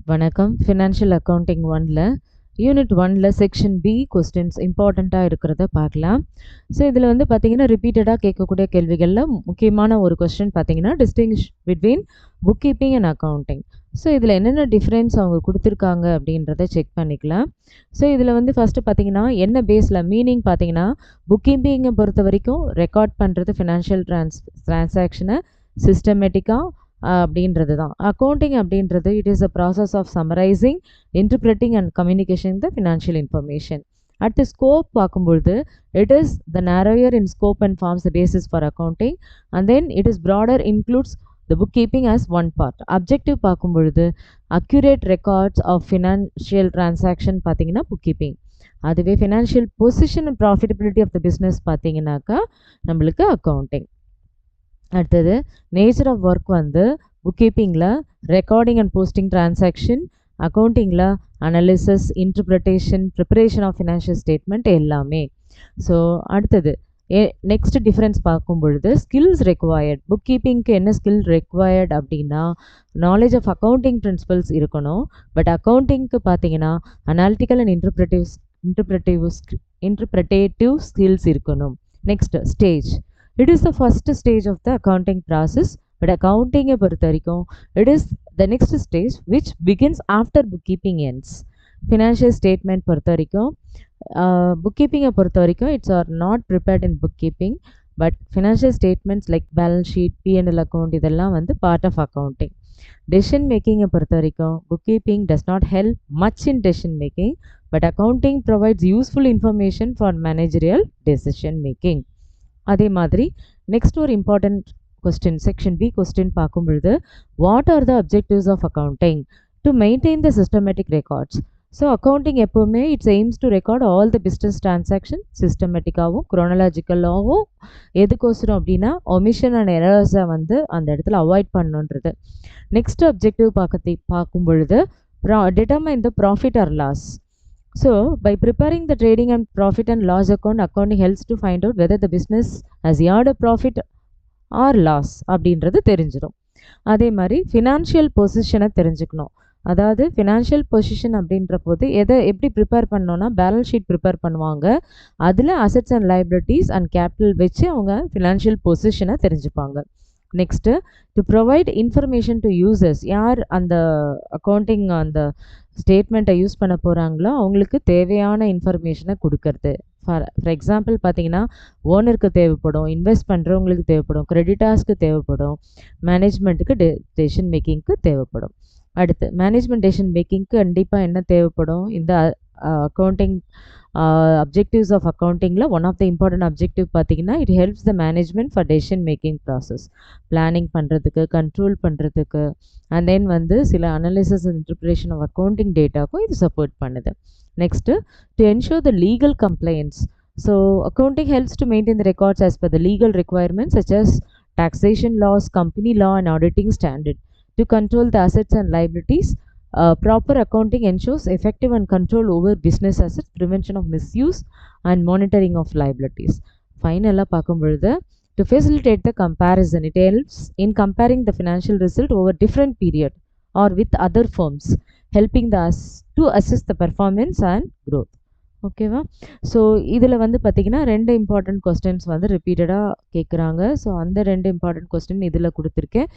வணக்கம். Financial accounting 1ல unit 1ல செக்ஷன் பி கொஸ்டின்ஸ் இம்பார்ட்டண்ட்டாக இருக்கிறத பார்க்கலாம். ஸோ இதில் வந்து பார்த்தீங்கன்னா ரிப்பீட்டடாக கேட்கக்கூடிய கேள்விகளில் முக்கியமான ஒரு கொஸ்டின் பார்த்தீங்கன்னா distinguish between book keeping and accounting. So இதில் என்னென்ன டிஃப்ரென்ஸ் அவங்க கொடுத்துருக்காங்க அப்படின்றத செக் பண்ணிக்கலாம். ஸோ இதில் வந்து ஃபஸ்ட்டு பார்த்தீங்கன்னா என்ன பேஸில் மீனிங் பார்த்தீங்கன்னா புக் கீப்பிங்கை பொறுத்த வரைக்கும் ரெக்கார்ட் பண்ணுறது ஃபினான்ஷியல் ட்ரான்சாக்ஷனை சிஸ்டமேட்டிக்காக அப்படின்றது தான். அக்கௌண்டிங் அப்படின்றது it is a process of summarizing, interpreting and communication the financial information. அடுத்து ஸ்கோப் பார்க்கும்பொழுது it is the narrower in scope and forms the basis for accounting, and then it is broader, includes the bookkeeping as one part. Objective பார்க்கும்பொழுது accurate records of financial transaction பார்த்தீங்கன்னா bookkeeping. அதுவே financial position and profitability of the business பார்த்தீங்கன்னாக்கா நம்மளுக்கு accounting. அடுத்தது nature of work வந்து book கீப்பிங்கில் recording and posting transaction, அக்கௌண்டிங்கில் analysis, interpretation, preparation of financial statement எல்லாமே. ஸோ அடுத்தது நெக்ஸ்ட் டிஃப்ரென்ஸ் பார்க்கும் பொழுது ஸ்கில்ஸ் ரெக்வயர்ட். புக் கீப்பிங்க்கு என்ன ஸ்கில் ரெக்வயர்ட் அப்படின்னா நாலேஜ் ஆஃப் அக்கௌண்டிங் பிரின்சிபல்ஸ் இருக்கணும். பட் அக்கௌண்டிங்க்கு பார்த்தீங்கன்னா அனாலிட்டிக்கல் அண்ட் இன்டர்பிரட்டேட்டிவ் ஸ்கில்ஸ் இருக்கணும். Next stage. It is the first stage of the accounting process, but accounting பொறுத்த வரைக்கும் it is the next stage which begins after bookkeeping ends. Financial statement பொறுத்த வரைக்கும் bookkeeping பொறுத்த வரைக்கும் it's are not prepared in bookkeeping, but financial statements like balance sheet, P&L account இதெல்லாம் வந்து part of accounting. Decision making பொறுத்த வரைக்கும் bookkeeping does not help much in decision making, but accounting provides useful information for managerial decision making. அதே மாதிரி next ஒரு important question section B question பார்க்கும் பொழுது what are the objectives of accounting to maintain the systematic records. So accounting எப்போவுமே its aims to record all the business transaction சிஸ்டமேட்டிக்காகவும் குரோனலாஜிக்கலாகவும். எதுக்கோசரம் அப்படின்னா ஒமிஷன் அண்ட் எரர்ஸை வந்து அந்த இடத்துல அவாய்ட் பண்ணணுன்றது. நெக்ஸ்ட் அப்ஜெக்டிவ் பார்க்கும் பொழுது determine the profit or loss. So, by preparing the trading and profit and loss account, accounting helps to find out whether the business has earned a profit or loss அப்படின்றது தெரிஞ்சிடும். அதே மாதிரி financial பொசிஷனை தெரிஞ்சுக்கணும். அதாவது financial position அப்படின்ற போது எப்படி ப்ரிப்பேர் பண்ணோன்னா பேலன்ஸ் ஷீட் ப்ரிப்பேர் பண்ணுவாங்க. அதில் assets and liabilities and capital வச்சு அவங்க ஃபினான்ஷியல் பொசிஷனை தெரிஞ்சுப்பாங்க. Next to provide information to users. யார் அந்த அக்கௌண்டிங் அந்த ஸ்டேட்மெண்ட்டை யூஸ் பண்ண போகிறாங்களோ அவங்களுக்கு தேவையான இன்ஃபர்மேஷனை கொடுக்கறது. ஃபார் எக்ஸாம்பிள் பார்த்தீங்கன்னா ஓனருக்கு தேவைப்படும், இன்வெஸ்ட் பண்ணுறவங்களுக்கு தேவைப்படும், கிரெடிட்டார்ஸ்க்கு தேவைப்படும், மேனேஜ்மெண்ட்டுக்கு டெசிஷன் மேக்கிங்க்கு தேவைப்படும். அடுத்து மேனேஜ்மெண்ட் டெசிஷன் மேக்கிங்க்கு கண்டிப்பாக என்ன தேவைப்படும், இந்த அக்கௌண்டிங் அப்ஜெக்டிவ்ஸ் ஆஃப் அக்கௌண்டிங்கில் one of the important objective பார்த்தீங்கன்னா it helps the management for decision making process. Planning பண்ணுறதுக்கு, கண்ட்ரோல் பண்ணுறதுக்கு, அண்ட் தென் வந்து சில analysis and interpretation of accounting டேட்டாக்கும் இது சப்போர்ட் பண்ணுது. Next to ensure the legal compliance. So accounting helps to maintain the records as per the legal requirements such as taxation laws, company law and auditing standard. To control the assets and liabilities, proper accounting ensures effective and control over business assets, prevention of misuse and monitoring of liabilities. Finally, பார்க்கும் பொழுது to facilitate the comparison, it helps in comparing the financial result over different period or with other firms, helping to assess the performance and growth. ஓகேவா? So இதில் வந்து பார்த்திங்கன்னா 2 important questions வந்து ரிப்பீட்டடாக கேட்குறாங்க. So அந்த 2 இம்பார்ட்டன்ட் கொஸ்டின் இதில் கொடுத்துருக்கேன்.